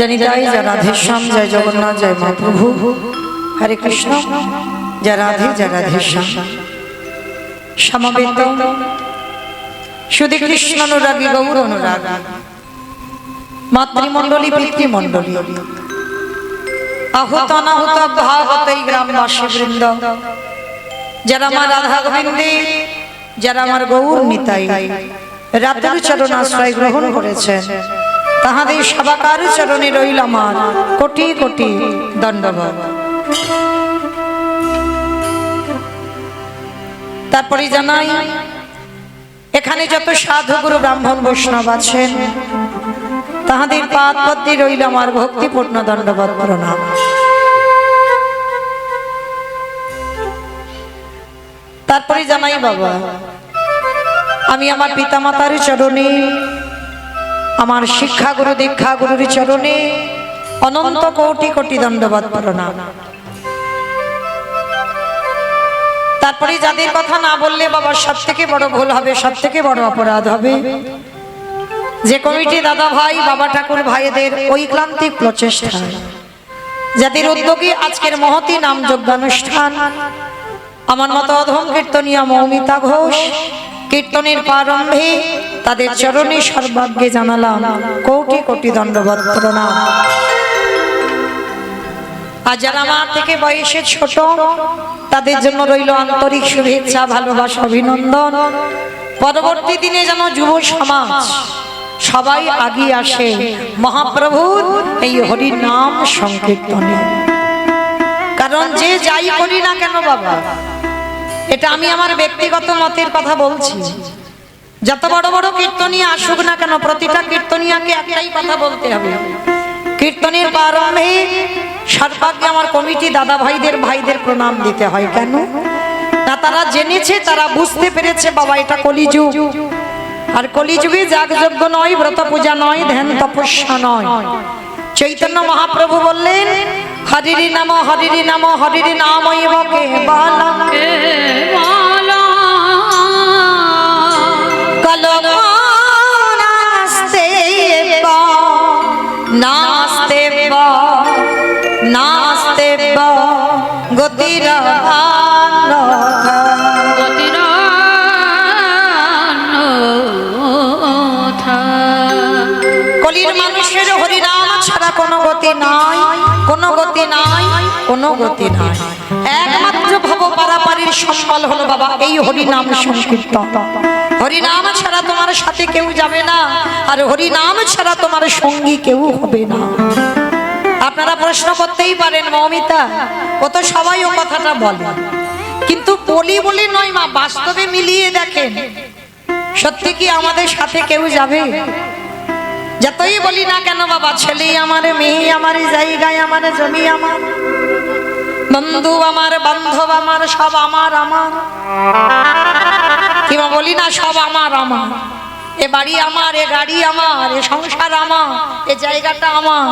জানি জয় জয় রাধেশ্যাম, জয় জগন্নাথ, জয় মহাপ্রভু, হরে কৃষ্ণ। জয় রাধে, জয় রাধেশ্যাম। সমবেত শুধু কৃষ্ণ অনুরাগী গৌর অনুরাগ মাতৃমণ্ডলী, পিতৃমণ্ডলী, আহুত অনাহুত ভাগবত এই গ্রামবাসী বৃন্দ, যারা আমার রাধা গোবিন্দে, যারা আমার গৌর নিতাই রাতের চরণ আশ্রয় গ্রহণ করেছেন, তাহাদের সবাকার চরণে রইল আমার কোটি কোটি দণ্ডবত। তারপরে জানাই, এখানে যত সাধু গুরু ব্রাহ্মণ বৈষ্ণব আছেন, তাহাদের পাদ পদ্মে রইল আমার ভক্তিপূর্ণ দণ্ডবত প্রণাম। তারপরে জানাই বাবা, আমি আমার পিতামাতার চরণে, আমার শিক্ষা গুরু দীক্ষা গুরুর চরণে অনন্ত কোটি কোটি দণ্ডবত প্রণাম। তারপরে যাদের কথা না বললে বাবা সব থেকে বড় ভুল হবে, সব থেকে বড় অপরাধ হবে, যে কমিটি দাদা ভাই বাবা ঠাকুর ভাইদের ঐক্লান্তিক প্রচেষ্টা, যাদের উদ্যোগে আজকের মহতি নাম যজ্ঞানুষ্ঠান, আমার মতো অধম কীর্তনিয়া মৌমিতা ঘোষ কীর্তনের প্রারম্ভে তাদের চরণে সর্বাগ্যে জানালাম কোটি কোটি দণ্ডবত প্রণাম। আর যারা আমার থেকে বয়সে ছোট, তাদের জন্য রইল আন্তরিক শুভেচ্ছা, ভালোবাসা, অভিনন্দন। পরবর্তী দিনে যেন যুব সমাজ সবাই আগিয়ে আসে মহাপ্রভুর এই হরি নাম সংকীর্তনে। কারণ যে যাই করি না কেন বাবা, এটা আমি আমার ব্যক্তিগত মতের কথা বলছি, যত বড় বড় কীর্তনীয় আসুক না কেন, প্রতিটা কীর্তনিয়াকে একটাই কথা বলতে হবে, কীর্তনের প্রারম্ভে সর্বাগ্যে আমার কমিটি দাদা ভাইদের প্রণাম দিতে হয়। কেন না? তারা জেনেছে, তারা বুঝতে পেরেছে বাবা এটা কলিযুগ, আর কলিযুগে যাগযজ্ঞ নয়, ব্রত পূজা নয়, ধ্যান তপস্যা নয়। চৈতন্য মহাপ্রভু বললেন, হরিরি নাম হরিরি নাম হরিরি নামৈব কেবলম কলমাস্তে নাস্তে নাস্তে গতিরান্যথা। কলির মানুষের হরিনাম ছাড়া কোনো গতি নাই, কোনো গতি নাই, কোনো গতি নাই। একমাত্র ভব পারাপারের সম্বল হলো বাবা এই হরিনাম সংকীর্তন। হরিনাম ছাড়া তোমার সাথে কেউ যাবে না, আর হরিনাম ছাড়া তোমার সঙ্গী কেউ হবে না। আপনারা প্রশ্ন করতেই পারেন, মৌমিতা ও তো সবাই ও কথাটা বলে, কিন্তু বলি বলি নয় মা, বাস্তবে মিলিয়ে দেখেন সত্যি কি আমাদের সাথে কেউ যাবে? যতই বলি না কেন বাবা, ছেলে আমার, মেয়ে আমার, জায়গায় আমার, জমি আমার, বন্ধু আমার, বান্ধব আমার, সব আমার আমার, কিংবা বলি না সব আমার আমার, এ বাড়ি আমার, এ গাড়ি আমার, এ সংসার আমার, এ জায়গাটা আমার।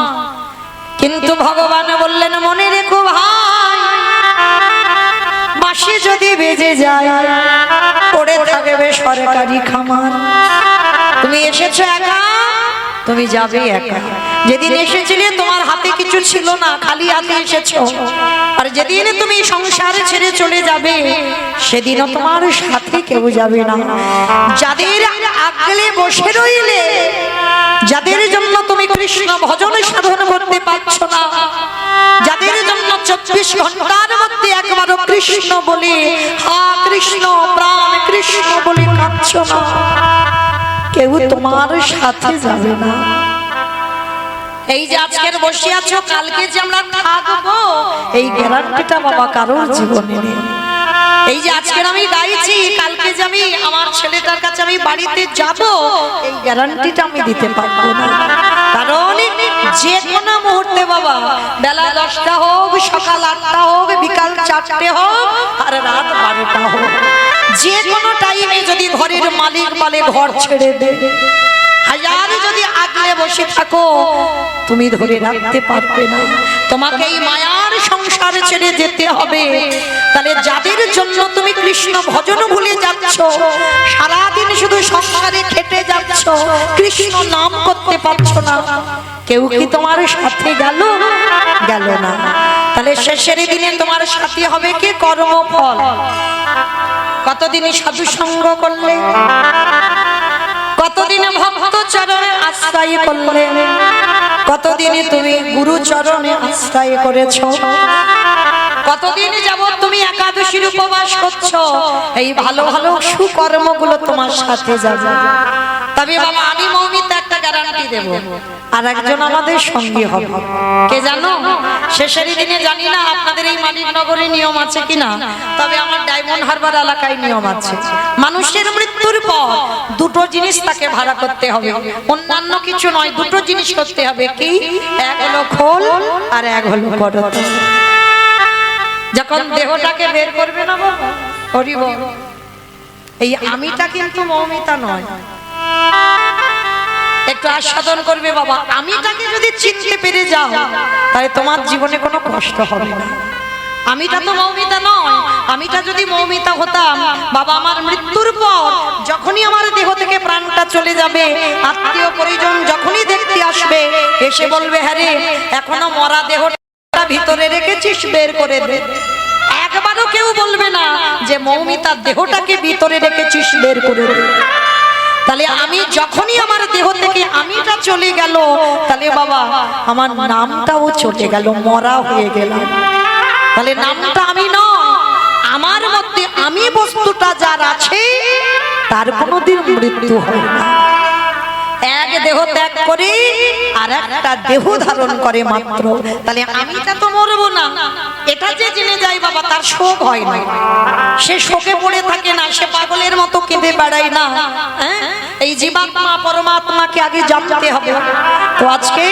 কিন্তু ভগবান বললেন, মনে রেখো ভাই, বাঁশি যদি বেজে যায় পড়ে থাকবে সরকারি খামার। তুমি এসেছো একা, তুমি যাবে একা। যেদিন এসেছিলে তোমার হাতে কিছু ছিল না, খালি হাতে এসেছো, আর যেদিন তুমি সংসার ছেড়ে চলে যাবে সেদিনও তোমার সাথে কেউ যাবে না। যাদের আগলে বসে রইলে, যাদের জন্য তুমি কৃষ্ণ ভজন সাধন করতে পারছো না, যাদের জন্য 24 ঘন্টার মধ্যে একবারও কৃষ্ণ বলে, হা কৃষ্ণ প্রাণ কৃষ্ণ বলে কাঁদছো না, কেউ তোমার সাথে যাবে না। এই যে আজকের বসে আছো, কালকে যে আমরা থাকবো এই গ্যারান্টিটা বাবা কারোর জীবনে নেই। এই যে আজকের আমি গাইছি, কালকে যে আমি আমার ছেলেটার কাছে আমি বাড়িতে যাব, এই গ্যারান্টিটা আমি দিতে পারবো না। কারণ যে কোনো মুহূর্তে বাবা, বেলা 10টা হোক, সকাল 8টা হোক, বিকাল 4টে হোক, আর রাত 12টা হোক, যে কোনো টাইমে যদি ঘরের মালিক বলে ঘর ছেড়ে দে, হাজার যদি আগলে বসে থাকো, তুমি ধরে রাখতে পারবে না। তোমাকে এই মায়ার সংসার ছেড়ে যেতে হবে। তাহলে যাদের জন্য তুমি কৃষ্ণ ভজন ভুলে যাচ্ছ, সারাদিন শুধু সংসারে খেটে যাচ্ছ, কৃষ্ণ নাম করতে পারছো না, কেউ কি তোমার সাথে গেল? গেল না। তাহলে শেষের দিনে তোমার সাথী হবে কি? কর্মফল। কতদিনে সাধু সঙ্গ করলে, কতদিনে ভক্ত চরণে আশ্রয় করলে, কতদিনে তুমি গুরু চরণে আশ্রয় করেছো, কতদিন যাবত তুমি একাদশীর উপবাস করছো, এই ভালো ভালো সুকর্মগুলো তোমার সাথে যাবে। তবে বাবা আমি মৌমিতা একটা গ্যারান্টি দেব, আর একজন আমাদের সঙ্গী হবে। কে জানো? শেষের দিনে জানি না আপনাদের এই মানিকনগরে নিয়ম আছে কিনা, তবে আমার ডায়মন্ড হারবার এলাকায় নিয়ম আছে। মানুষের মৃত্যুর পর দুটো জিনিস তাকে ভাড়া করতে হবে, অন্যান্য কিছু নয়, দুটো জিনিস করতে হবে। কি? এক হলো খোল আর এক হলো করত। যখন দেহটাকে বের করবে না বাবা, হরিব, এই আমিটা কিন্তু মৌমিতা নয়, একটু আস্বাদন করবে বাবা। আমিটাকে যদি চিনতে পেরে যাও তাহলে তোমার জীবনে কোনো কষ্ট হবে না। আমিটা তো মৌমিতা নয়। আমিটা যদি মৌমিতা হতাম বাবা, আমার মৃত্যুর পর যখনই আমার দেহ থেকে প্রাণটা চলে যাবে, আত্মীয় পরিজন যখনই দেখতে আসবে, এসে বলবে হ্যাঁ রে, এখনো মরা দেহটা ভিতরে রেখেছিস, বের করে দে। একবারও কেউ বলবে না যে মৌমিতার দেহটাকে ভিতরে রেখেছিস, বের করে দে। তাহলে আমি যখনই আমার দেহ থেকে আমিটা চলে গেল, তাহলে বাবা আমার নামটাও চলে গেল, মরা হয়ে গেল। তাহলে নামটা আমি নয়, আমার মধ্যে আমি বস্তুটা যার আছে তার কোনোদিন মৃত্যু হয় না। এক দেহ ত্যাগ করে আর একটা দেহ ধারণ করে মাত্র। তাহলে আমিটা তো মরবো না, এটা যে জেনে যায় বাবা, তার শোক হয় না, সে শোকে পড়ে থাকে না, সে পাগলের মতো কেঁদে বেড়ায় না। এই জীবাত্মা পরমাত্মাকে আগে জানতে হবে। তো আজকে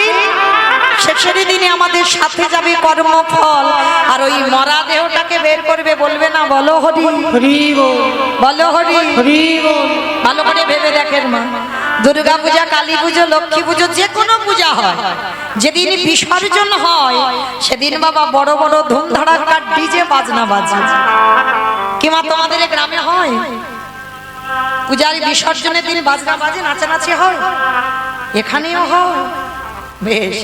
শেষের দিনে আমাদের সাথে যাবে কর্মফল, আর ওই মরা দেহটাকে বের করবে, বলবে না বলো হরি হরি বল, বলো হরি হরি বল। ভালো করে ভেবে দেখেন মা, দুর্গা পূজা, কালী পুজো, লক্ষ্মী পুজো, যে কোনো পূজা হয়, যেদিন বিসর্জন হয় সেদিন বাবা বড় বড় ধুমধাড়াক্কা ডিজে বাজনা বাজে। কি মা তোমাদের গ্রামে হয়? পূজার বিসর্জনের দিন বাজনা বাজে, নাচানাচি হয়? এখানেও হয়? বেশ,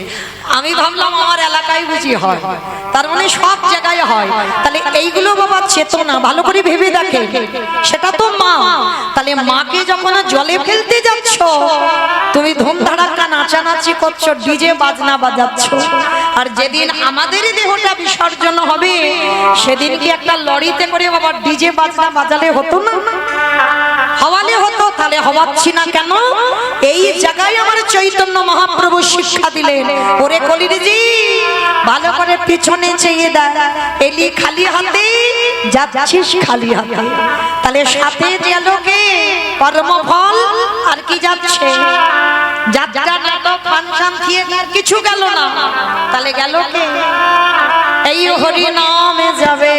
আমি ভাবলাম আমার এলাকায় বুঝি হয়, তার মানে সব জায়গায় হয়। তাহলে এইগুলো বাবা চেতনা, ভালো করে ভেবে দেখে, সেটা তো মা। তাহলে মাকে যখন জলে ফেলতে যাচ্ছ, তুমি ধুমধাড়াক্কা নাচানাচি করছো, ডিজে বাজনা বাজাচ্ছ। আর যেদিন আমাদের দেহটা বিসর্জন হবে, সেদিন কি একটা লরিতে করে বাবা ডিজে বাজনা বাজালে হতো না? হওয়ালে হতো। তাহলে হওয়াচ্ছি না কেন? এই জায়গায় আমার চৈতন্য মহাপ্রভু শিক্ষা দিলেন, ওরে কলিজি ভালো করে পিছনে চেয়ে দেয়, এলি খালি হাতে যাচ্ছিস খালি হাতে। তাহলে সাথে গেল কে? কর্মফল। আর কি যাচ্ছে? যাত্রা, নাটক, ফাংশন, থিয়েটার কিছু গেল না। তাহলে গেল কে? এই হরি নামে যাবে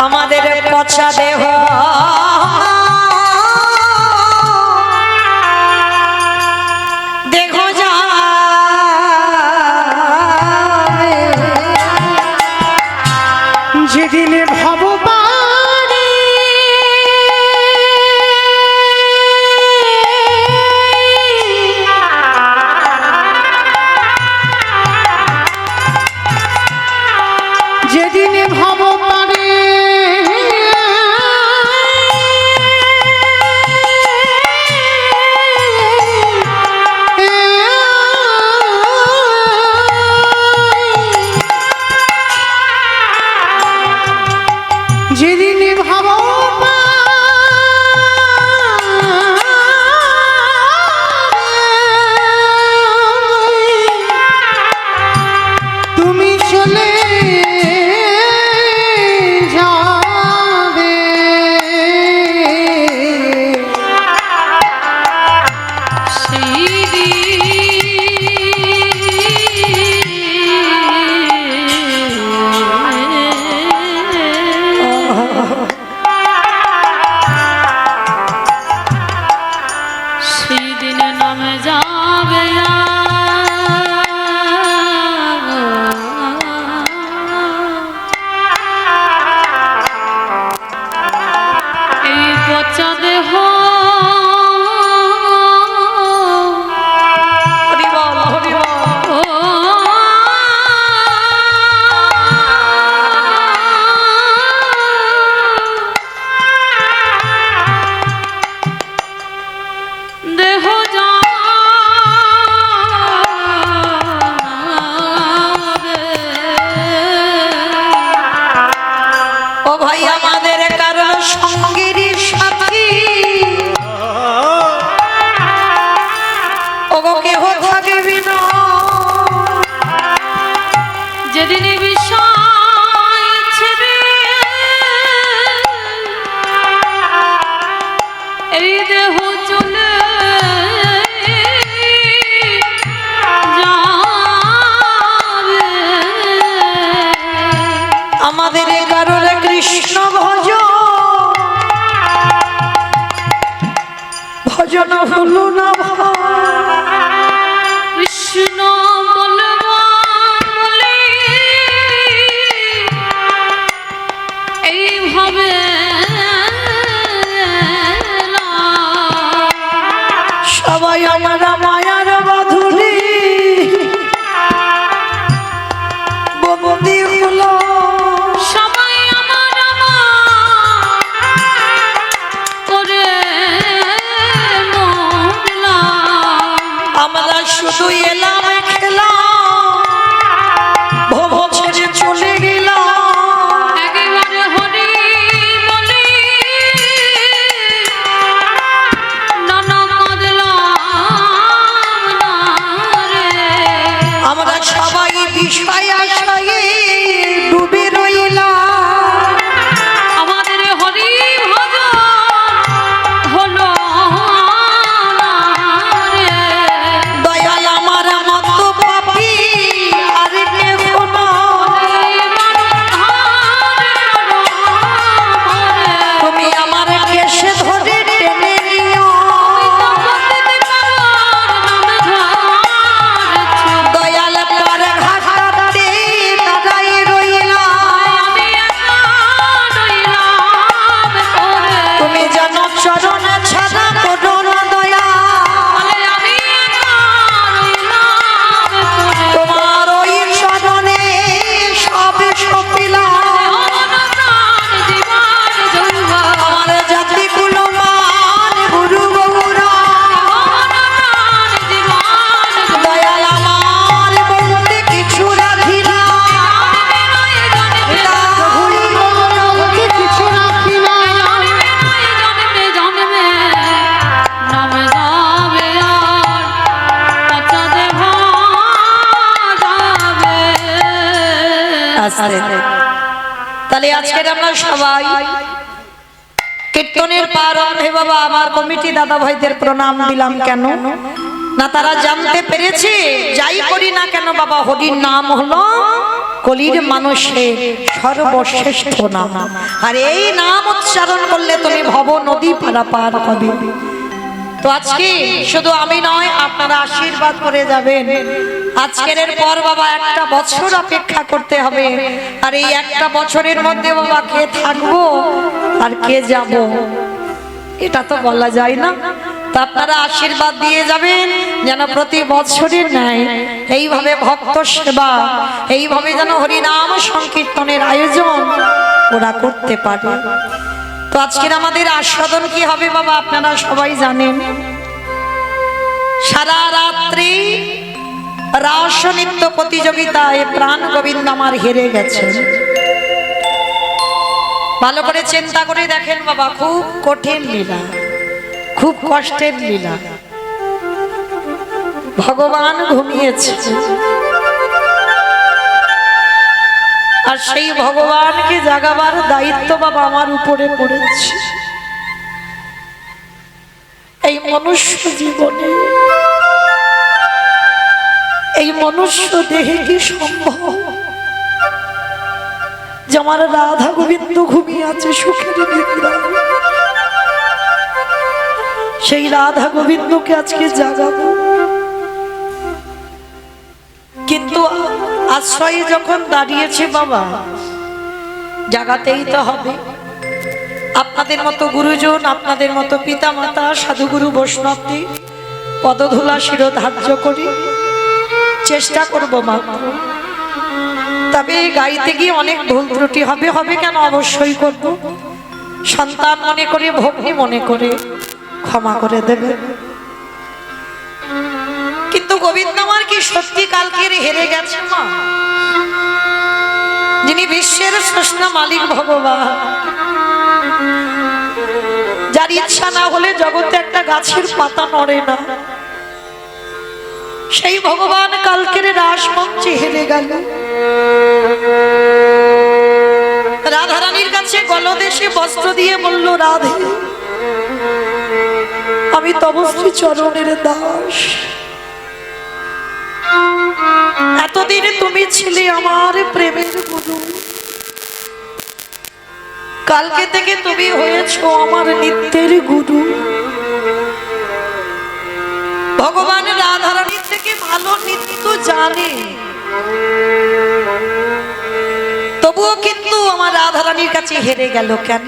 আমাদের পচা দেহ, দেখো যা যেদিন ভববানে যেদিন ভববানে যেদিন তুমি চলে যাবে, সেদিন নামে যাবে এই পচা দেহ হলো না কৃষ্ণ বলবান বলে এইভাবে সবাই আমার মায়ার বাঁধুনি বন্দি হলো সবাই আমার করে আমরা শুধু এলাম খেলাম ভব ছেড়ে চলে গেলাম একেবারে হরি বলি নানা কাঁদলাম না রে। আমরা সবাই বিষয় আশায় ডুবে রইলাম আমাদের হরি ভজন হলো না রে। দয়াল আমার মতো পাপি আর কেউ না তুমি আমার কেশে ধরে টেনে নিও দয়াল পার ঘাটাতে দাঁড়াই রইলাম তুমি জানো চরণ ছাড়া করো না দয়া তোমার ওই চরণে সব সপিলাম আমার জাতি গুলো মান গুরু গৌরা দয়াল আমার বলতে কিছু রাখি না ওকে কিছু রাখি না আস্তে তাহলে আজকের আমরা সবাই কীর্তনের প্রারম্ভে বাবা আমার কমিটি দাদা ভাইদের প্রণাম দিলাম কেন না তারা জানতে পেরেছে যাই করি না কেন বাবা হরির নাম হলো কলির মানুষের সর্বশ্রেষ্ঠ নাম আর এই নাম উচ্চারণ করলে তুমি ভব নদী পারাপার হবে তো আজকে শুধু আমি নয় আপনারা আশীর্বাদ করে যাবেন আজকের পর বাবা একটা বছর অপেক্ষা করতে হবে আর এই একটা বছরের মধ্যে বাবা কে থাকবো আর কে যাব এটা তো বলা যায় না তো আপনারা আশীর্বাদ দিয়ে যাবেন যেন প্রতি বছরের ন্যায় এইভাবে ভক্ত সেবা এইভাবে যেন হরিনাম সংকীর্তনের আয়োজন ওরা করতে পারে তো আজকের আমাদের আস্বাদন কি হবে বাবা আপনারা সবাই জানেন সারা রাত্রি রাস নৃত্য প্রতিযোগিতায় প্রাণ গোবিন্দ আমার হেরে গেছে ভালো করে চিন্তা করে দেখেন বাবা খুব কঠিন লীলা খুব কষ্টের লীলা ভগবান ঘুমিয়েছে আর সেই ভগবানকে জাগাবার দায়িত্ব বাবা আমার উপরে পড়েছে এই মনুষ্য জীবনে এই মনুষ্য দেহে কি সম্ভব যে আমার রাধা গোবিন্দ ঘুমিয়ে আছে সুখের নিদ্রা সেই রাধা গোবিন্দকে আজকে জাগাবো কিন্তু আশ্রয়ে যখন দাঁড়িয়েছে বাবা জাগাতেই তো হবে আপনাদের মতো গুরুজন আপনাদের মতো পিতা মাতা সাধুগুরু বৈষ্ণবদের পদধূলা শিরোধার্য করি চেষ্টা করব মাত্র তবে গাইতে গিয়ে অনেক ভুল ত্রুটি হবে হবে কেন অবশ্যই করব সন্তান মনে করে ভগ্নী মনে করে ক্ষমা করে দেবে কিন্তু গোবিন্দ আমার কি সত্যি কালকে হেরে গেছে মা যিনি বিশ্বের স্রষ্টা মালিক ভগবান যার ইচ্ছা না হলে জগতে একটা গাছের পাতা নড়ে না সেই ভগবান কালকের রাস মঞ্চে হেরে গেল রাধারানীর কাছে গলদেশে বস্ত্র দিয়ে বলল রাধে আমি তব শ্রী চরণের দাস এতদিন তুমি ছিলে আমার প্রেমের গুরু কালকে থেকে তুমি হয়েছো আমার নিত্যের গুরু ভগবান রাধারানীর থেকে ভালো নৃত্য জানে, তবুও কিন্তু আমার রাধারানীর কাছে হেরে গেল কেন?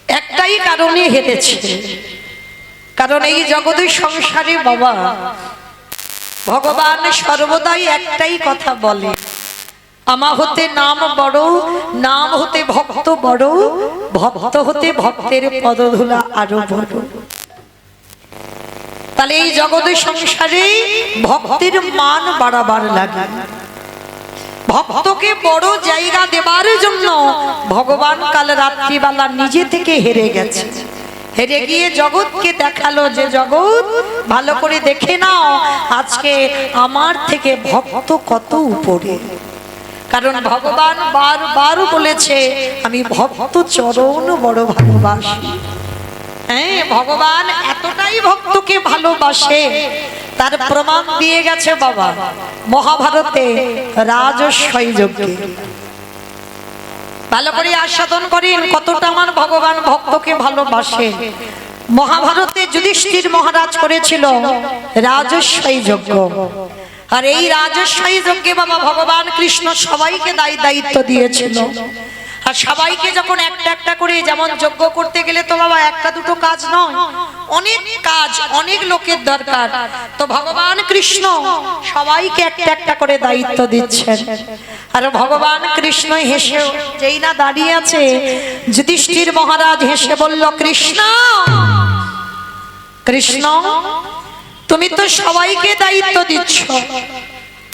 একটাই কারণে হেরেছে, কারণ এই জগতের সংসারে বাবা ভগবান সর্বদাই একটাই কথা বলে, আমা হতে নাম বড়, নাম হতে ভক্ত বড়, ভক্ত হতে ভক্তের পদধূলা আরো বড়। তাহলে এই জগতের সংসারে ভক্তের মান বাড়াবার লাগে, ভক্তকে বড় জায়গা দেবার জন্য ভগবান কাল রাত্রিবেলা নিজে থেকে হেরে গেছে। হেরে গিয়ে জগৎকে দেখালো যে জগৎ ভালো করে দেখে নাও, আজকে আমার থেকে ভক্ত কত উপরে। কারণ ভগবান বারবার বলেছে আমি ভক্ত চরণ বড় ভালোবাসি। হ্যাঁ, ভগবান এতটাই ভক্তকে ভালোবাসে, তার প্রমাণ দিয়ে গেছে বাবা মহাভারতে রাজস্বই যজ্ঞে। ভালো করে আস্বাদন করেন কতটা আমার ভগবান ভক্তকে ভালোবাসে। মহাভারতে যুধিষ্ঠির মহারাজ করেছিল রাজস্বই যজ্ঞ, আর এই রাজস্বই যজ্ঞে বাবা ভগবান কৃষ্ণ সবাইকে দায়িত্ব দিয়েছিল। আর সবাইকে যখন একটা একটা করে, যেমন যজ্ঞ করতে গেলে তো বাবা একটা দুটো কাজ নয়, অনেক কাজ, অনেক লোকের দরকার, তো ভগবান কৃষ্ণ সবাইকে একটা একটা করে দায়িত্ব দিচ্ছেন। আর ভগবান কৃষ্ণ হেসে যেই না দাঁড়িয়ে আছে, যুধিষ্ঠির মহারাজ হেসে বলল, কৃষ্ণ কৃষ্ণ তুমি তো সবাইকে দায়িত্ব দিচ্ছ,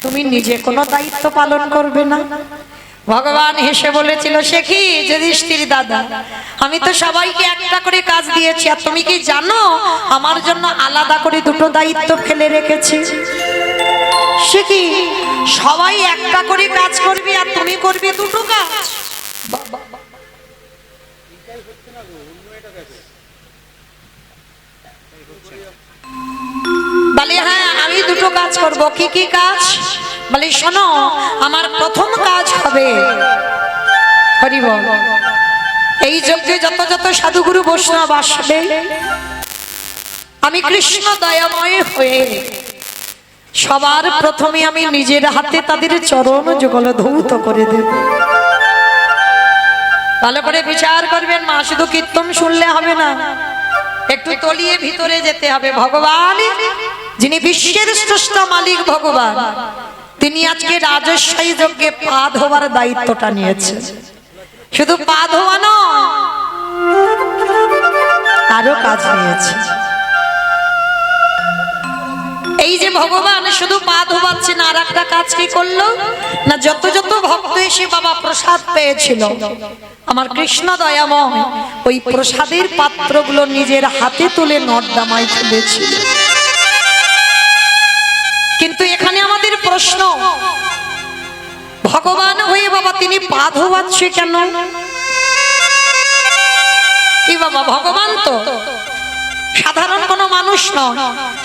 তুমি নিজে কোনো দায়িত্ব পালন করবে না? ভগবান হেসে বলেছিল, সে কি যুধিষ্ঠির দাদা, আমি তো সবাইকে একটা করে কাজ দিয়েছি, আর তুমি কি জানো আমার জন্য আলাদা করে দুটো দায়িত্ব ফেলে রেখেছি? সে কি সবাই একটা করে কাজ করবে আর তুমি করবে দুটো কাজ? বলে হ্যাঁ আমি দুটো কাজ করব। কি কি কাজ? বলে শোনো, আমার প্রথম কাজ হবে হরি বল, এই যজ্ঞে যত যত সাধুগুরু বৈষ্ণব আসবে, আমি কৃষ্ণ দয়াময় হয়ে সবার প্রথমে আমি নিজের হাতে তাদের চরণ যুগল ধৌত করে দেব। ভালো করে বিচার করবেন মা, শুধু কীর্তন শুনলে হবে না, একটু তলিয়ে ভিতরে যেতে হবে। ভগবান যিনি বিশ্বের স্রষ্টা মালিক ভগবান, তিনি আজকে রাজস্বই যজ্ঞে পা ধোয়ার দায়িত্বটা নিয়েছেন। শুধু পা ধোয়া নয়, আরো কাজ নিয়েছে। এই যে ভগবান শুধু পা ধোয়াচ্ছে না, আর একটা কাজ কি করলো না, যত যত ভক্ত এসে বাবা প্রসাদ পেয়েছিল, আমার কৃষ্ণ দয়াময় ওই প্রসাদের পাত্রগুলো নিজের হাতে তুলে নর্দমায় ফেলেছিল। কিন্তু এখানে আমাদের প্রশ্ন, ভগবান হয়ে বাবা তিনি পা ধোয়াচ্ছে কেন? কি বাবা, ভগবান তো সাধারণ কোনো মানুষ নয়,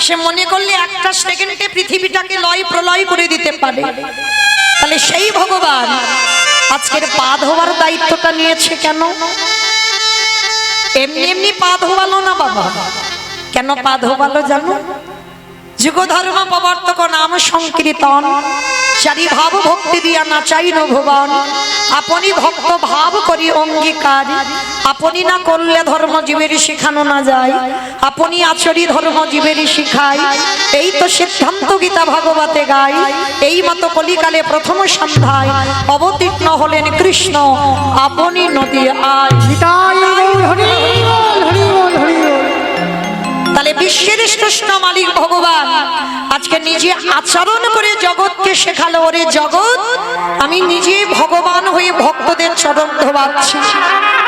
সে মনে করলে একটা সেকেন্ডে পৃথিবীটাকে লয় প্রলয় করে দিতে পারে। তাহলে সেই ভগবান আজকের পা ধোয়ার দায়িত্বটা নিয়েছে কেন? এমনি এমনি পা ধোয়ালো না বাবা। কেন পা ধোয়ালো জানো? যুগ ধর্ম প্রবর্তক নাম সংকীর্তন, চারি ভাব ভক্তি দিয়া নাচাইন ভুবন, আপনি ভক্ত ভাব করি অঙ্গীকার, আপনি না করলে ধর্ম জীবের শেখানো না যায়, আপনি আচরি ধর্ম জীবের শিখায়, এই তো সিদ্ধান্ত গীতা ভাগবতে গায়। এই মতো কলিকালে প্রথম সন্ধ্যায় অবতীর্ণ হলেন কৃষ্ণ, আপনি নদী আয়। তাহলে বিশ্বের শ্রেষ্ঠ মালিক ভগবান আজকে নিজে আচরণ করে জগৎকে শেখালো, ওরে জগৎ আমি নিজে ভগবান হয়ে ভক্তদের চরণ ধোয়াচ্ছি,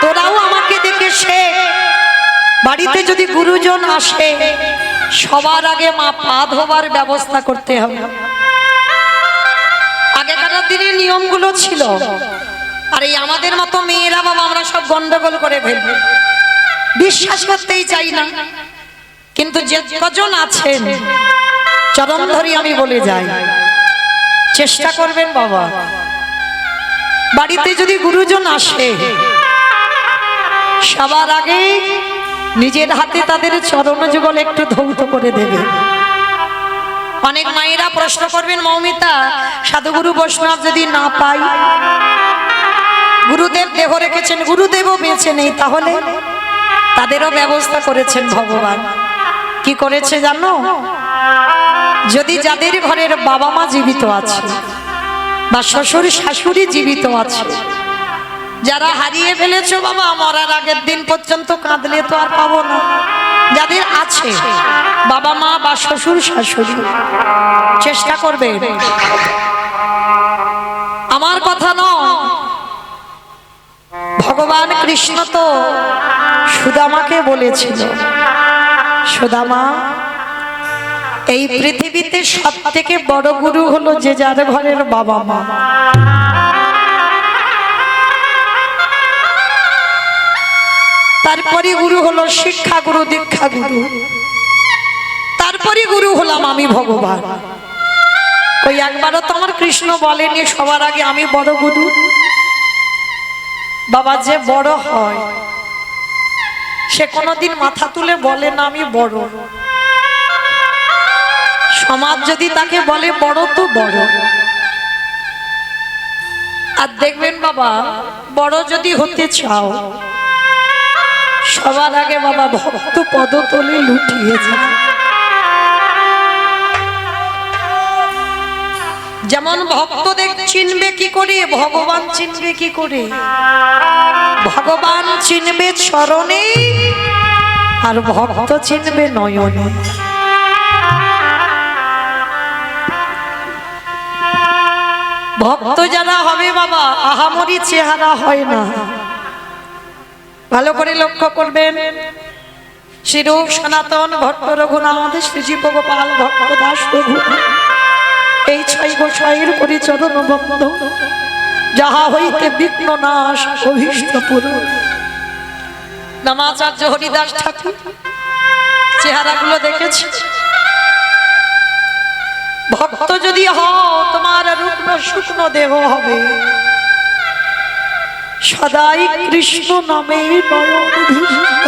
তোরাও আমাকে দেখে শেখ। বাড়িতে যদি গুরুজন আসে, সবার আগে মা পা ধোবার ব্যবস্থা করতে হবে। আগেকার দিনে নিয়মগুলো ছিল, আর এই আমাদের মতো মেয়েরা বাবা আমরা সব গন্ডগোল করে ফেলবো, বিশ্বাস করতেই চাই না। কিন্তু যে কজন আছেন চরণ ধরি আমি বলে যাই, চেষ্টা করবেন বাবা, বাড়িতে যদি গুরুজন আসে সবার আগে নিজের হাতে তাদের চরণ যুগল একটু ধৌত করে দেবে। অনেক মায়েরা প্রশ্ন করবেন, মৌমিতা সাধুগুরু বৈষ্ণব যদি না পাই, গুরুদেব দেহ রেখেছেন, গুরুদেবও বেঁচে নেই, তাহলে? তাদেরও ব্যবস্থা করেছেন ভগবান। কি করেছে জানো? যদি যাদের ঘরের বাবা মা জীবিত আছে বা শ্বশুর শাশুড়ি জীবিত আছে, যারা হারিয়ে ফেলেছো বাবা, মরার আগের দিন পর্যন্ত কাঁদলে তো আর পাবো না, যাদের আছে বাবা মা বা শ্বশুর শাশুড়ি, চেষ্টা করবে। আমার কথা নয়, ভগবান কৃষ্ণ তো সুদামাকে বলেছিল, সুদামা এই পৃথিবীতে সব থেকে বড় গুরু হলো যে যার ঘরের বাবা মা। তারপরে গুরু হলো শিক্ষা গুরু, দীক্ষা গুরু, তারপরে গুরু হলাম আমি ভগবান। ওই একবারও তো আমার কৃষ্ণ বলেনি সবার আগে আমি বড় গুরু? বাবা যে বড় হয় সে কোনোদিন মাথা তুলে বলে না আমি বড়। সমাজ যদি তাকে বলে বড় তো বড়। আর দেখবেন বাবা, বড় যদি হতে চাও সবার আগে বাবা ভক্ত পদতলে লুটিয়ে যায়। যেমন ভক্তদের চিনবে কি করে, ভগবান চিনবে কি করে? ভগবান চিনবে চরণে আর ভক্ত চিনবে নয়নে। ভক্ত যারা হবে বাবা, আহামরি চেহারা হয় না। ভালো করে লক্ষ্য করবেন, শ্রীরূপ সনাতন ভট্ট রঘুনাথ শ্রীজীব গোপাল ভট্ট দাস প্রভু, এই ছয় গোসাইয়ের পরিচরণ বন্ধ, যাহা হইতে বিঘ্ন নাশ অভীষ্ট পূরণ। নামাচার্য হরিদাস ঠাকুর চেহারাগুলো দেখেছি। ভক্ত যদি হও, তোমার রুগ্ন শুকনো দেহ হবে, সদাই কৃষ্ণ নামে নয়ন ভিজিত।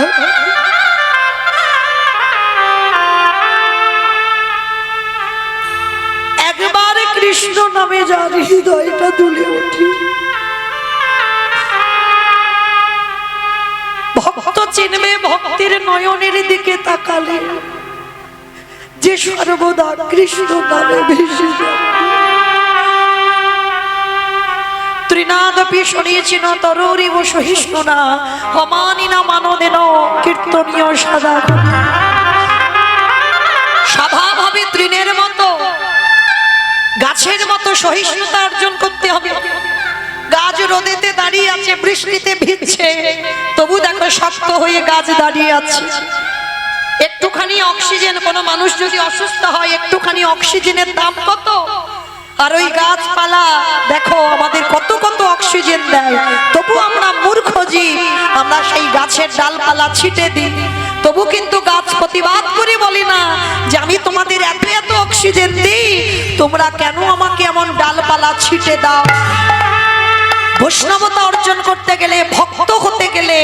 একবার কৃষ্ণ নামে যার হৃদয়টা দুলে ওঠে, ভক্ত চিনবে ভক্তির নয়নের দিকে তাকালে, যে সর্বদা কৃষ্ণ নামে ভেসে যায়। ত্রিনাদপি শুনিয়েছিল তরুরিব সহিষ্ণু না, অমানিনা মানদেন কীর্তনীয় সদা। স্বভাবভাবে তৃণের মতো, গাছের মতো সহিষ্ণুতা অর্জন করতে হবে। গাছ রোদেতে দাঁড়িয়ে আছে, বৃষ্টিতে ভিজছে, তবু দেখো শক্ত হয়ে গাছ দাঁড়িয়ে আছে। একটুখানি অক্সিজেন, কোনো মানুষ যদি অসুস্থ হয় একটুখানি অক্সিজেনের দাম কত? আর ওই গাছপালা দেখো আমাদের কত কত অক্সিজেন দেয়, তবু আমরা মূর্খ জীব, আমরা সেই গাছের ডালপালা ছিটে দিই। তবু কিন্তু গাছ প্রতিবাদ করে বলে না যে আমি তোমাদের এত এত অক্সিজেন দিই, তোমরা কেন আমাকে এমন ডালপালা ছিটে দাও? বৈষ্ণবতা অর্জন করতে গেলে, ভক্ত হতে গেলে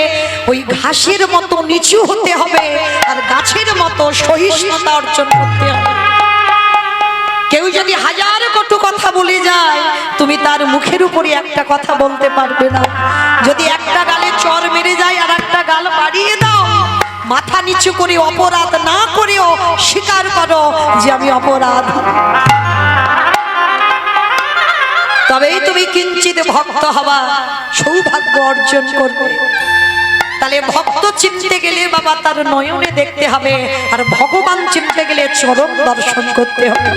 ওই ঘাসের মতো নিচু হতে হবে আর গাছের মতো সহিষ্ণুতা অর্জন করতে হবে। কেউ যদি হাজার কটু কথা বলে যায়, তুমি তার মুখের উপরে একটা কথা বলতে পারবে না। যদি একটা গালে চর মেরে যায় আর একটা গাল বাড়িয়ে দাও, মাথা নিচু করে অপরাধ না করেও স্বীকার করো যে আমি অপরাধ, তবেই তুমি কিঞ্চিত ভক্ত হবা, সৌভাগ্য অর্জন করবে। তাহলে ভক্ত চিনতে গেলে বাবা তার নয়নে দেখতে হবে, আর ভগবান চিনতে গেলে চরণ দর্শন করতে হবে।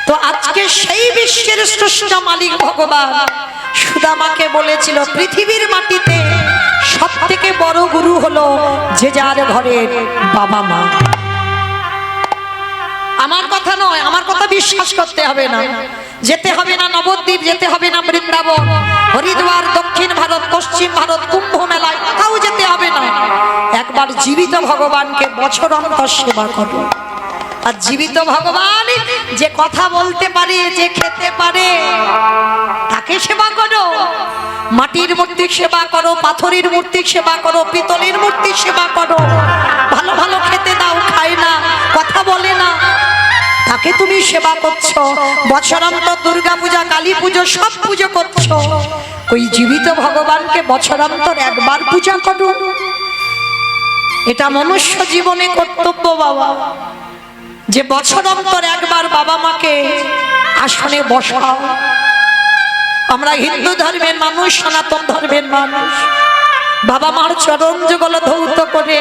তো আজকে সেই বিশ্বের স্রষ্টা মালিক ভগবান সুদামাকে বলেছিল, পৃথিবীর মাটিতে সব থেকে বড় গুরু হলো যে যার ঘরের বাবা মা। আমার কথা নয়, আমার কথা বিশ্বাস করতে হবে না। যেতে হবে না নবদ্বীপ, যেতে হবে না বৃন্দাবন, হরিদ্বার, দক্ষিণ ভারত, পশ্চিম ভারত, কুম্ভ মেলায় কোথাও যেতে হবে না। একবার জীবিত ভগবানকে বছর অন্তর সেবা করো। আর জীবিত ভগবান যে কথা বলতে পারে, যে খেতে পারে, তাকে সেবা করো। মাটির মূর্তি সেবা করো, পাথরের মূর্তি সেবা করো, পিতলের মূর্তি সেবা করো, ভালো ভালো খেতে দাও, খায় না, কথা বলে না, তাকে তুমি সেবা করছো। বছরান্তর দুর্গা পূজা, কালী পুজো সব পুজো করছো, ওই জীবিত ভগবানকে বছরান্তর একবার পূজা করো। এটা মনুষ্য জীবনে কর্তব্য বাবা, যে বছরান্তর একবার বাবা মাকে আসনে বসাও। আমরা হিন্দু ধর্মের মানুষ, সনাতন ধর্মের মানুষ, বাবা মার চরণ যুগল ধৌত করে,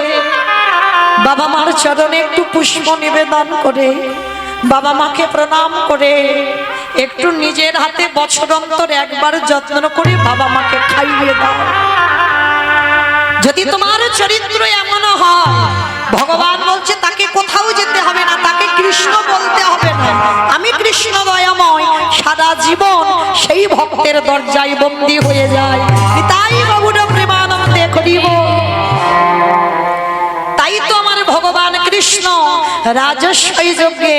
বাবা মার চরণে একটু পুষ্প নিবেদন করে, বাবা মাকে প্রণাম করে, একটু নিজের হাতে বছরান্তর একবার যত্ন করে বাবা মাকে খাইয়ে দাও। যদি তোমার চরিত্র এমন হয়, ভগবান বলছে তাকে কোথাও যেতে হবে না, তাকে কৃষ্ণ বলতে হবে না, আমি কৃষ্ণ দয়াময়, সারা জীবন সেই ভক্তের দরজায় বন্দী হয়ে যায়। তাই বাবুর প্রেমানন্দে করিব। তাই তো আমার ভগবান কৃষ্ণ রাজস্বই যজ্ঞে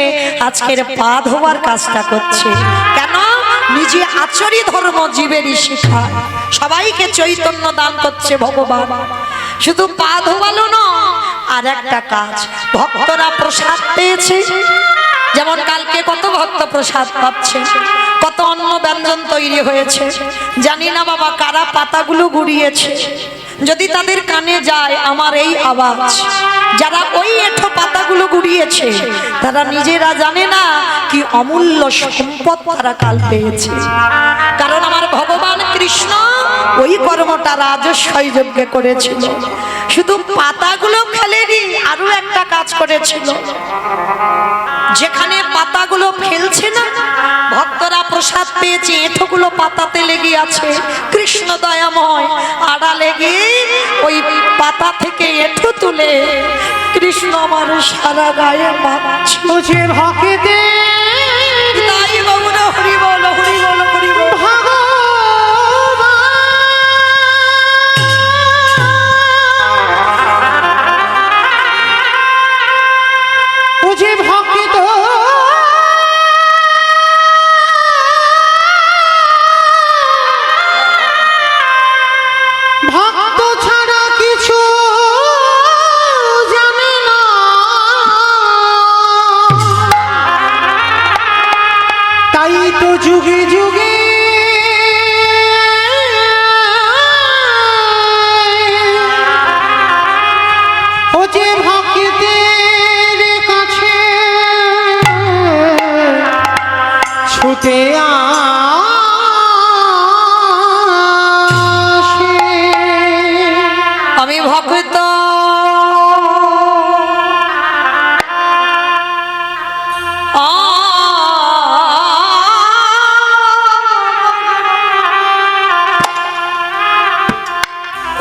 আজকের পা ধোয়ার কাজটা করছে। কেন? নিজে আচরি ধর্ম জীবেরই শিখায়, সবাইকে চৈতন্য দান করছে ভগবান। শুধু পা ধোয়ালো না, আর একটা কাজ, ভক্তরা প্রসাদ পেয়েছে। যেমন কালকে কত ভক্ত প্রসাদ পাচ্ছে, কত অন্ন ব্যঞ্জন তৈরি হয়েছে, জানি না বাবা কারা পাতাগুলো গুড়িয়েছে। যদি তাদের কানে যায় আমার এই আওয়াজ, যারা ওই এঁঠো পাতাগুলো গুড়িয়েছে তারা নিজেরা জানে না কি অমূল্য সম্পদ তারা কাল পেয়েছে। কারণ আমার ভগবান কৃষ্ণ ওই কর্মটা রাজস্বই যজ্ঞে করেছিল। শুধু পাতাগুলো ফেলেনি, আরো একটা কাজ করেছিল। যেখানে পাতাগুলো ফেলছে না, ভক্তরা প্রসাদ পেয়েছে, এঁঠোগুলো পাতাতে লেগে আছে, কৃষ্ণ দয়াময় আড়ালে গিয়ে ওই পাতা থেকে এঁঠো তুলে কৃষ্ণ আমার সারা গায়ে মাখছে। মুঝে ভক্তে তাই বাবুরা হরি বল, হরি বল, হরি বল। মুঝে ভক্ত ভক্ত ছাড়া কিছু জানে না, তাই তো যুগে যুগে ও যে ভক্তের কাছে ছুটে আসে। আমি ভক্ত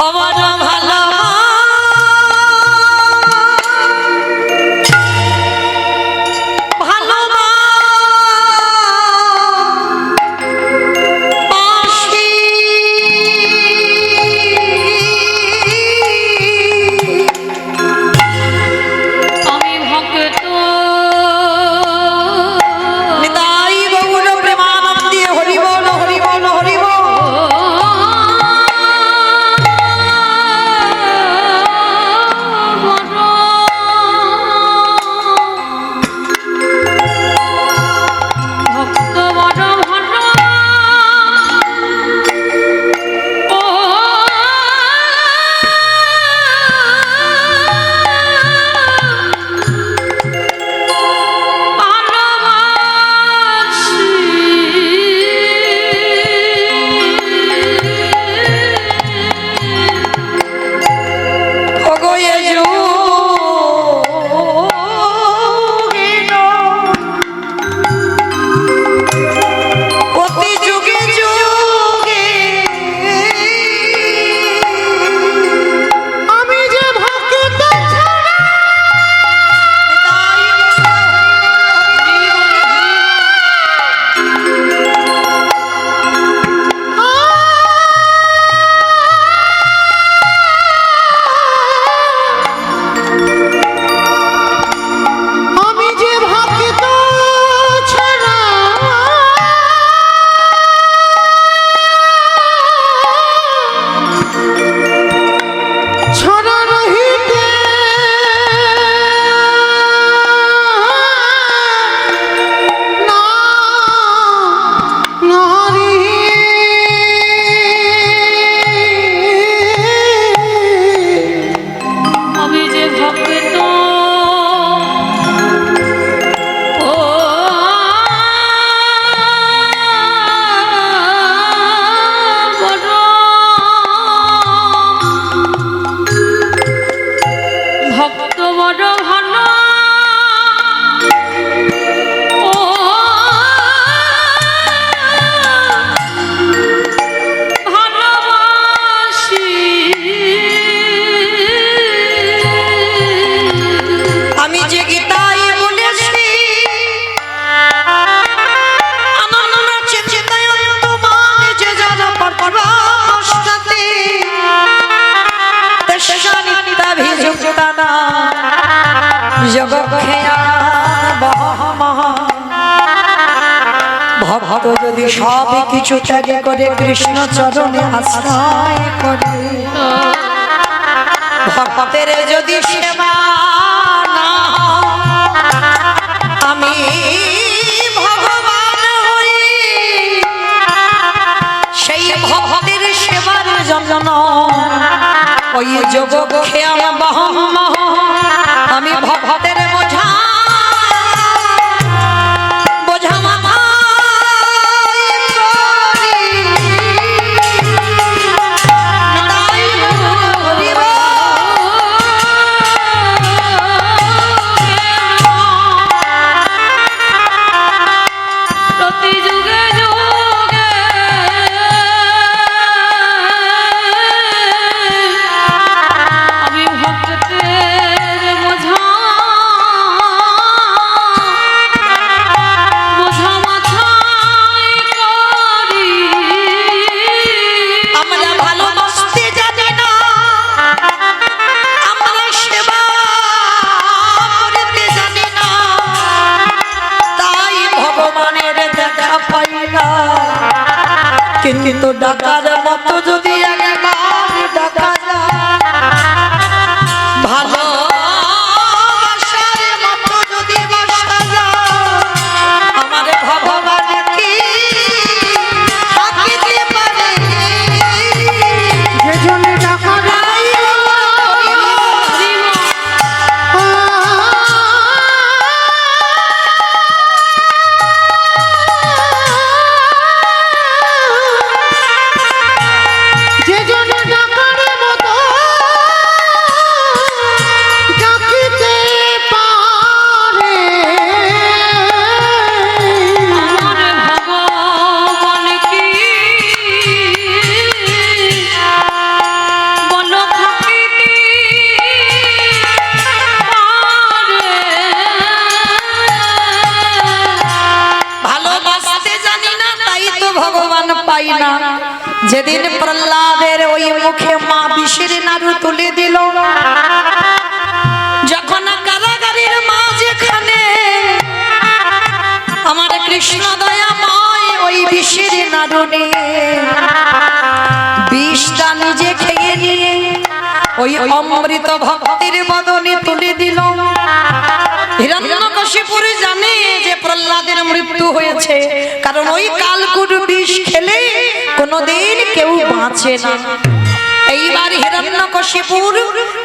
আমার ভালো আমি ভক্ত নিতাই গৌর প্রেমানন্দে হরি বল, হরি বল, হরি বল। জগৎখেয়া বহমহ ভক্ত যদি সব কিছু ত্যাগ করে কৃষ্ণ চরণে আশ্রয় করে, ভক্তের যদি সেবা না আমি ভগবান হই, সেই ভক্তের সেবার জন্য ওই জগৎখেয়া বহমহ আমি ভক্তের বোঝা বোঝা মাথায় করি। তাই হরিব প্রতি যুগে যুগে আমি ভক্তের বোঝা বোঝা মাথায় করি। আমরা ভালোবাসতে জানি না, আমরা সেবা করতে জানি না, তাই ভগবানের দেখা পাই না। কিন্তু ডাকার মতো যদি একবার ডাকা যায়, ভালোবাসার মতো যদি বসা যায়, আমার ভগবান কি থাকিতে পারে? যে জন্য টাকা তাই যে জন্য টাকার মতো ডাকিতে পারে। আমার ভগবান কি বলো থাকিতে পারে। ভালোবাসতে জানি না, তাই তো ভগবান পাই না। যেদিন প্রহ্লাদের ওই মুখে মা বিষের নাড়ু তুলে দিল, যখন কারাগারের মা যেখানে আমার কৃষ্ণ দয়াময় ওই বিষের নাড়ু নিয়ে বিষটা নিজে খেয়ে নিয়ে ওই অমৃত ভক্তির বদনে তুলে দিল। হিরণ্যকশিপুর জানে যে প্রহ্লাদের মৃত্যু হয়েছে, কারণ ওই কালকুট বিষ খেলে কোনোদিন কেউ বাঁচে না। এইবার হিরণ্যকশিপুর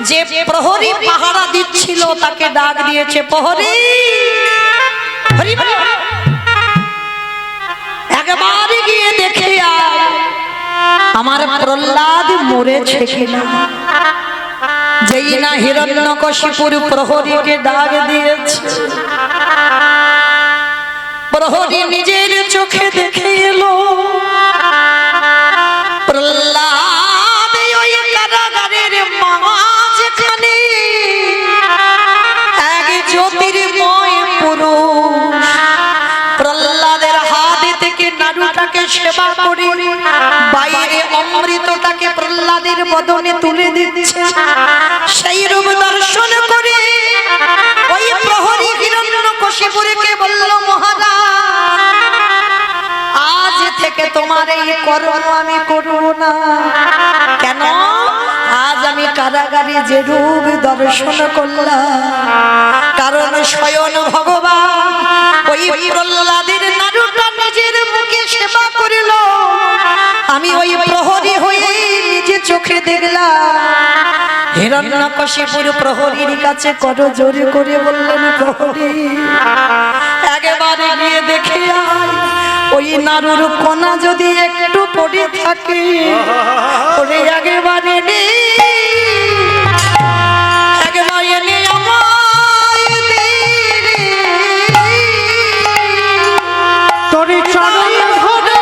যে প্রহরী পাহারা দিচ্ছিল তাকে ডাক দিয়েছে, প্রহরী হরি বল, একবার গিয়ে দেখে আয় আমার প্রহ্লাদ মরেছে কিনা। যেই না হিরণ্যকশিপুর প্রহরীকে ডাক দিয়েছে, প্রহরী নিজের চোখে দেখে এলো প্রহ্লাদ ওই কারাগারের মাঝখানে এক জ্যোতির্ময় পুরুষ প্রহ্লাদের হাত থেকে নাড়ুটাকে সেবা করে বাইরে অমৃতটাকে প্রহ্লাদের বদনে তুলে দিচ্ছে। সেই রূপ দর্শন করে ওই প্রহরী হিরণ্যকশিপুরকে বলল, মহারাজ আজ থেকে তোমার এই কর্ম আমি করব না। কেন? আজ আমি কারাগারে যে রূপ দর্শন করলাম, কারণ স্বয়ং ভগবান ওই প্রহ্লাদের নাড়ুটা নিজের মুখে সেবা করিল। আমি ওই প্রহরী হয়ে নিজে চোখে দেখলাম। হিরণ্যকশিপুর প্রহরীর কাছে করজোড়ে করে বললেন, প্রহরী একেবারে গিয়ে দেখে আয় ওই নাড়ুর কোনা যদি একটু পড়ে থাকে, ওরে একেবারে একেবারে আমায় দে রে। তোর চরণ ধরে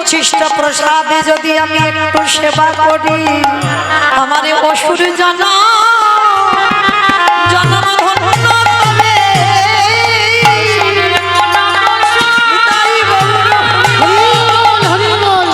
উচ্ছিষ্ট প্রসাদে যদি আমি একটু সেবা করি, আমার অসুর জনম জনম ধন্য হবে। তাই বলল, হরি বল, হরি বল।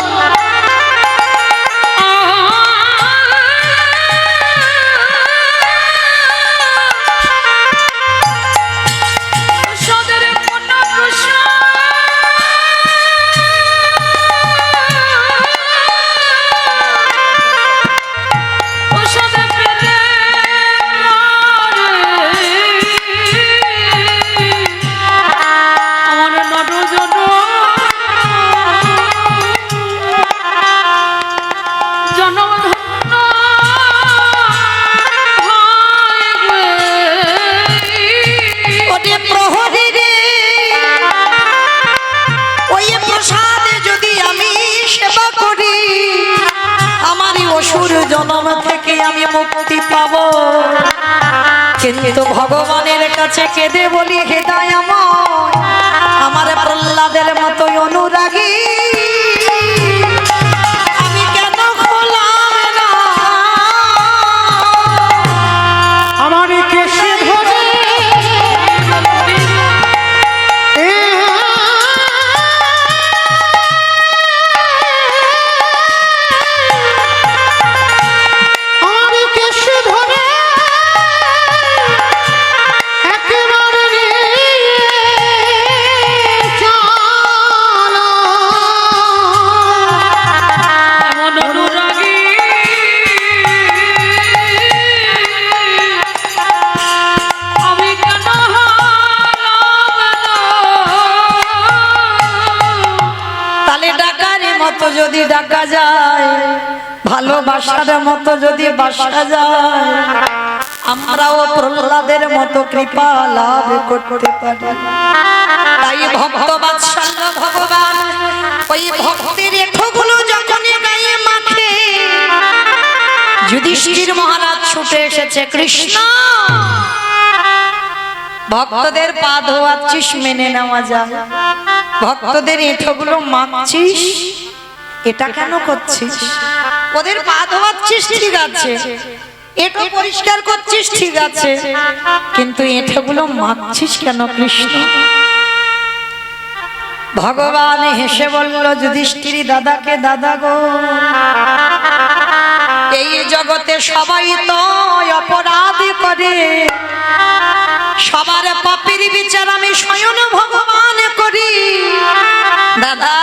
ওরে প্রহরী রে, ওই প্রসাদে যদি আমি সেবা করি, আমারই অসুর জনম থেকে আমি মুক্তি পাবো। কিন্তু ভগবানের কাছে কেঁদে বলি, হে দয়াময়, আমার প্রহ্লাদের মতোই অনুরাগী আমি কেন হলাম না? আমার কেশে ধরে আমার কেশে ধরে একেবারে চালা। এমন অনুরাগী আমি কেন হলাম না? তাহলে ডাকার মতো যদি ডাকা যায়, ভালোবাসার মতো যদি বাসা যায়, আমরাও প্রহ্লাদের মতো কৃপা লাভ করতে পারি। তাই ভক্ত বাৎসল্য ভগবান ওই ভক্তের এঠোগুলো যখনই গায়ে মাখে, যুধিষ্ঠির মহারাজ ছুটে এসেছে, কৃষ্ণ ভক্তদের পা ধোয়াচ্ছিস মেনে নেওয়া যায়, ভক্তদের এঁঠোগুলো মাখছিস এটা কেন করছিস? ওদের পা ধোয়াচ্ছিস ঠিক আছে, এঁঠো পরিষ্কার করছিস ঠিক আছে, কিন্তু এঁঠোগুলো মাখছিস কেন কৃষ্ণ? ভগবান হেসে বলল, যুধিষ্ঠির দাদাকে, দাদা গো, এই জগতে সবাই তো অপরাধ করে, সবার পাপের বিচার আমি স্বয়ং ভগবান করি। দাদা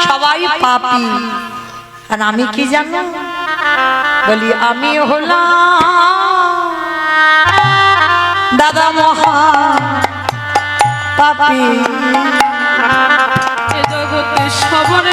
সবাই পাপী, আর আমি কি জানো? বলি আমি হলাম দাদা মহা পাপী। এ জগতে সবার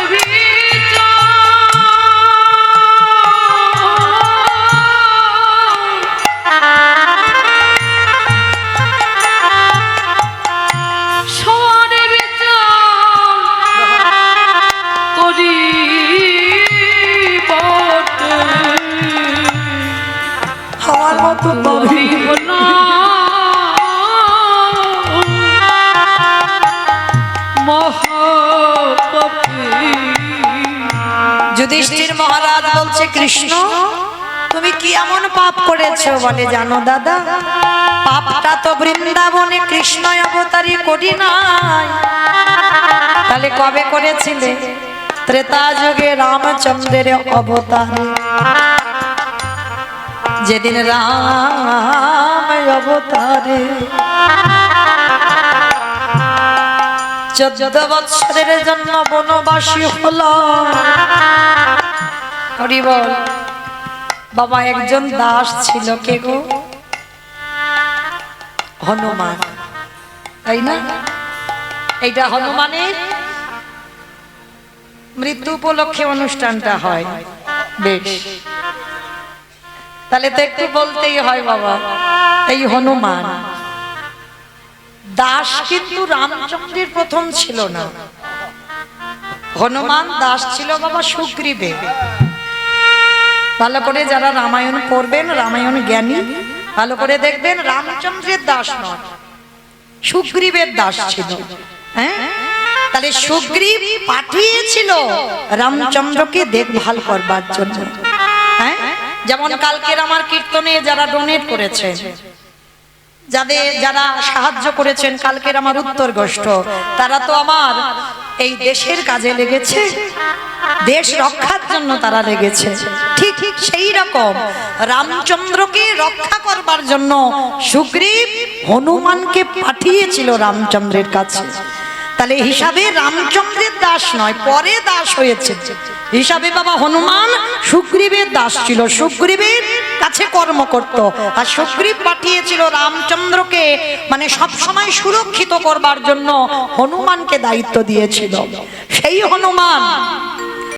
আমার মতো পাপী যুধিষ্ঠির মহারাজ বলছে, কৃষ্ণ তুমি কি এমন পাপ করেছো? বলে, জানো দাদা, পাপটা তো বৃন্দাবনে কৃষ্ণ অবতারই করি নাই। তাহলে কবে করেছিলে? ত্রেতা যুগে রামচন্দ্রের অবতারে, যেদিন রাম অবতারে 14 বৎসরের জন্য বনবাসী হলো। হরি বল। বাবা, একজন দাস ছিল, কে গো? হনুমান, তাই না? এইটা হনুমানের মৃত্যু উপলক্ষে অনুষ্ঠানটা হয়। বেশ, তাহলে তো একটু বলতেই হয় বাবা। এই হনুমান দাস কিন্তু রামচন্দ্রের প্রথম ছিল না, হনুমান দাস ছিল বাবা সুগ্রীবে। ভালো করে যারা রামায়ণ পড়বেন, রামায়ণ জ্ঞানী, ভালো করে দেখবেন, রামচন্দ্রের দাস নয়, সুগ্রীবের দাস ছিল। হ্যাঁ, তাহলে সুগ্রীব পাঠিয়েছিল রামচন্দ্রকে দেখভাল করবার জন্য। হ্যাঁ, যেমন কালকের আমার কীর্তনে যারা ডোনেট করেছে, যারা সাহায্য করেছেন কালকের আমার উত্তর গোষ্ঠ, তারা তো আমার এই দেশের কাজে লেগেছে, দেশ রক্ষার জন্য তারা লেগেছে। ঠিক ঠিক সেই রকম রামচন্দ্রকে রক্ষা করবার জন্য সুগ্রীব হনুমানকে পাঠিয়েছিল রামচন্দ্রের কাছে। তাহলে হিসাবে রামচন্দ্রের দাস নয়, পরে দাস হয়েছে। হিসাবে বাবা হনুমান সুগ্রীবের দাস ছিল, সুগ্রীবের কাছে কর্ম করত। আর সুগ্রীব পাঠিয়েছিল রামচন্দ্রকে মানে সব সময় সুরক্ষিত করবার জন্য হনুমানকে দায়িত্ব দিয়েছিল। সেই হনুমান